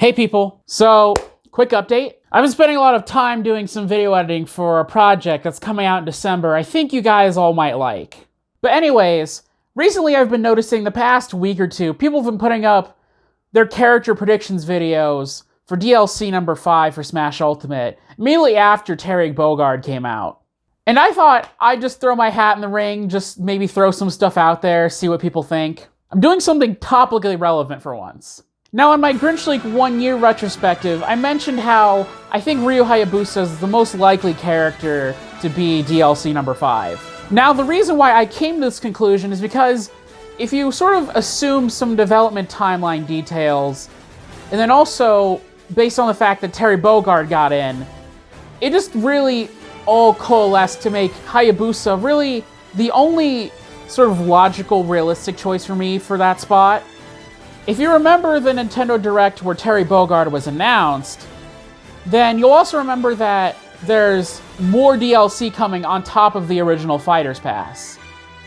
Hey people! So, quick update. I've been spending a lot of time doing some video editing for a project that's coming out in December I think you guys all might like. But anyways, recently I've been noticing the past week or two, people have been putting up their character predictions videos for DLC number 5 for Smash Ultimate, immediately after Terry Bogard came out. And I thought I'd just throw my hat in the ring, just maybe throw some stuff out there, see what people think. I'm doing something topically relevant for once. Now, in my Grinch League 1 year retrospective, I mentioned how I think Ryu Hayabusa is the most likely character to be DLC number 5. Now, the reason why I came to this conclusion is because if you sort of assume some development timeline details, and then also based on the fact that Terry Bogard got in, it just really all coalesced to make Hayabusa really the only sort of logical, realistic choice for me for that spot. If you remember the Nintendo Direct where Terry Bogard was announced, then you'll also remember that there's more DLC coming on top of the original Fighter's Pass.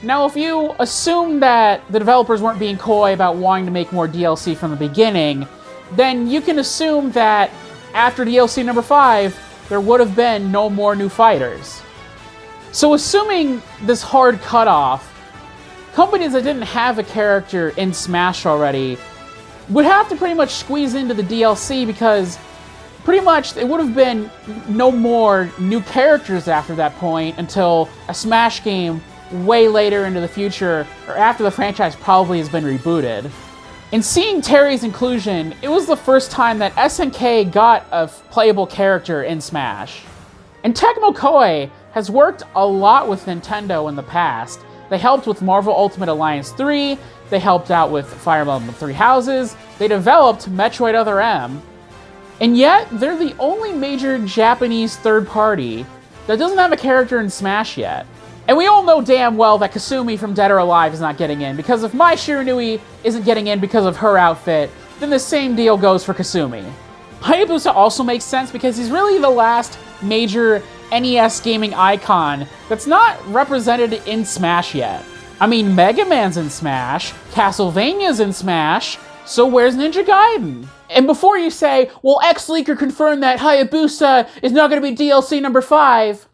Now, if you assume that the developers weren't being coy about wanting to make more DLC from the beginning, then you can assume that after DLC number 5, there would have been no more new fighters. So assuming this hard cutoff, companies that didn't have a character in Smash already would have to pretty much squeeze into the DLC because pretty much it would have been no more new characters after that point until a Smash game way later into the future, or after the franchise probably has been rebooted. In seeing Terry's inclusion, it was the first time that SNK got a playable character in Smash. And Tecmo Koei has worked a lot with Nintendo in the past. They helped with Marvel Ultimate Alliance 3, they helped out with Fire Emblem Three Houses, they developed Metroid Other M, and yet they're the only major Japanese third party that doesn't have a character in Smash yet. And we all know damn well that Kasumi from Dead or Alive is not getting in, because if Mai Shiranui isn't getting in because of her outfit, then the same deal goes for Kasumi. Hayabusa also makes sense because he's really the last major NES gaming icon that's not represented in Smash yet. I mean, Mega Man's in Smash, Castlevania's in Smash, so where's Ninja Gaiden? And before you say, well, X-Leaker confirmed that Hayabusa is not going to be DLC number 5,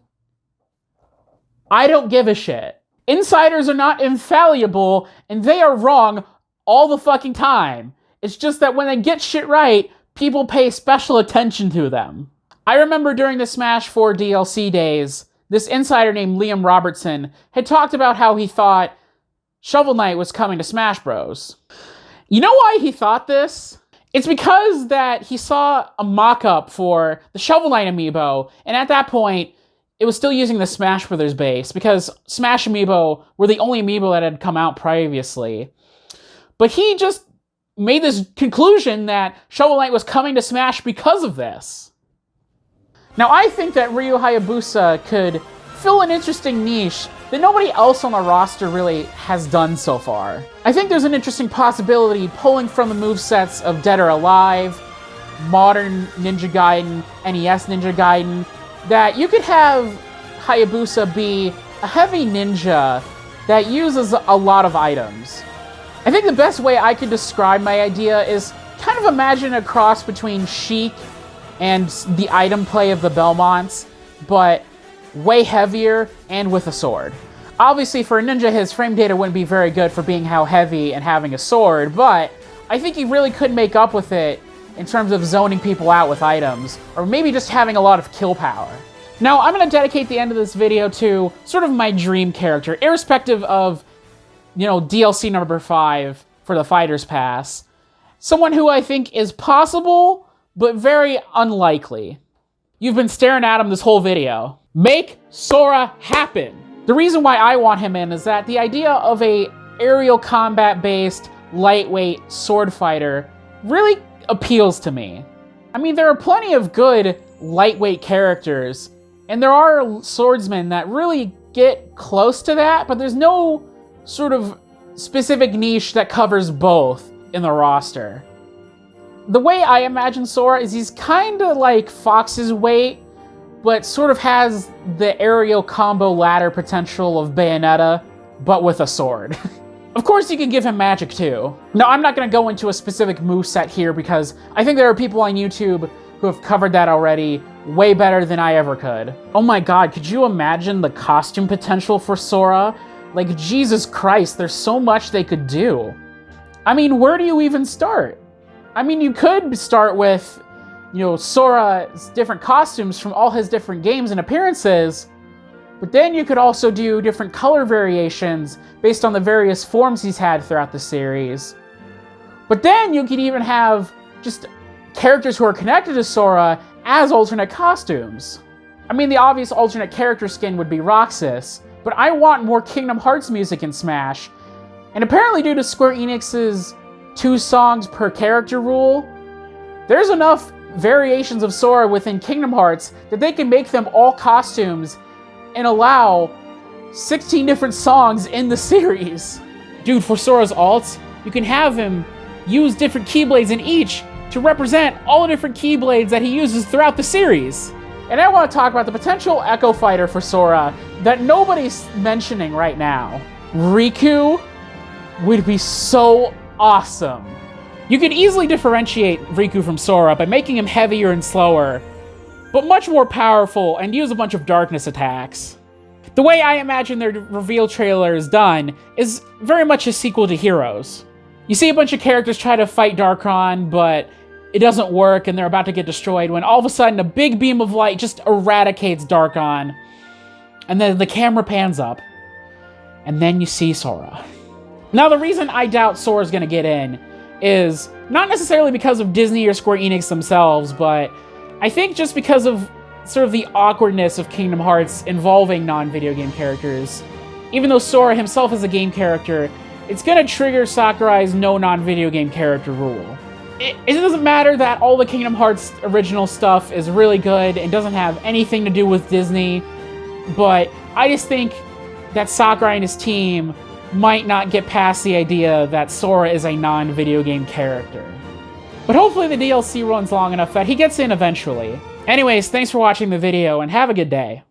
I don't give a shit. Insiders are not infallible, and they are wrong all the fucking time. It's just that when they get shit right, people pay special attention to them. I remember during the Smash 4 DLC days, this insider named Liam Robertson had talked about how he thought Shovel Knight was coming to Smash Bros. You know why he thought this? It's because that he saw a mock-up for the Shovel Knight amiibo, and at that point, it was still using the Smash Brothers base, because Smash amiibo were the only amiibo that had come out previously. But he just made this conclusion that Shovel Knight was coming to Smash because of this. Now, I think that Ryu Hayabusa could fill an interesting niche that nobody else on the roster really has done so far. I think there's an interesting possibility pulling from the movesets of Dead or Alive, modern Ninja Gaiden, NES Ninja Gaiden, that you could have Hayabusa be a heavy ninja that uses a lot of items. I think the best way I could describe my idea is kind of imagine a cross between Sheik and the item play of the Belmonts, but way heavier and with a sword. Obviously, for a ninja, his frame data wouldn't be very good for being how heavy and having a sword, but I think he really could make up with it in terms of zoning people out with items, or maybe just having a lot of kill power. Now, I'm going to dedicate the end of this video to sort of my dream character, irrespective of, DLC number 5 for the Fighter's Pass. Someone who I think is possible, but very unlikely. You've been staring at him this whole video. Make Sora happen! The reason why I want him in is that the idea of a aerial combat-based, lightweight sword fighter really appeals to me. I mean, there are plenty of good lightweight characters, and there are swordsmen that really get close to that, but there's no sort of specific niche that covers both in the roster. The way I imagine Sora is he's kind of like Fox's weight, but sort of has the aerial combo ladder potential of Bayonetta, but with a sword. Of course, you can give him magic too. Now, I'm not going to go into a specific moveset here because I think there are people on YouTube who have covered that already way better than I ever could. Oh my god, could you imagine the costume potential for Sora? Like, Jesus Christ, there's so much they could do. I mean, where do you even start? I mean, you could start with, you know, Sora's different costumes from all his different games and appearances, but then you could also do different color variations based on the various forms he's had throughout the series. But then you could even have just characters who are connected to Sora as alternate costumes. I mean, the obvious alternate character skin would be Roxas, but I want more Kingdom Hearts music in Smash. And apparently due to Square Enix's 2 songs per character rule, there's enough variations of Sora within Kingdom Hearts that they can make them all costumes and allow 16 different songs in the series. Dude, for Sora's alts, you can have him use different Keyblades in each to represent all the different Keyblades that he uses throughout the series. And I want to talk about the potential Echo Fighter for Sora that nobody's mentioning right now. Riku would be so awesome. You could easily differentiate Riku from Sora by making him heavier and slower, but much more powerful and use a bunch of darkness attacks. The way I imagine their reveal trailer is done is very much a sequel to Heroes. You see a bunch of characters try to fight Darkron, but it doesn't work and they're about to get destroyed when all of a sudden a big beam of light just eradicates Darkon. And then the camera pans up, and then you see Sora. Now, the reason I doubt Sora's gonna get in is not necessarily because of Disney or Square Enix themselves, but I think just because of sort of the awkwardness of Kingdom Hearts involving non-video game characters. Even though Sora himself is a game character, it's gonna trigger Sakurai's no non-video game character rule. It doesn't matter that all the Kingdom Hearts original stuff is really good and doesn't have anything to do with Disney, but I just think that Sakurai and his team might not get past the idea that Sora is a non-video game character. But hopefully the DLC runs long enough that he gets in eventually. Anyways, thanks for watching the video and have a good day.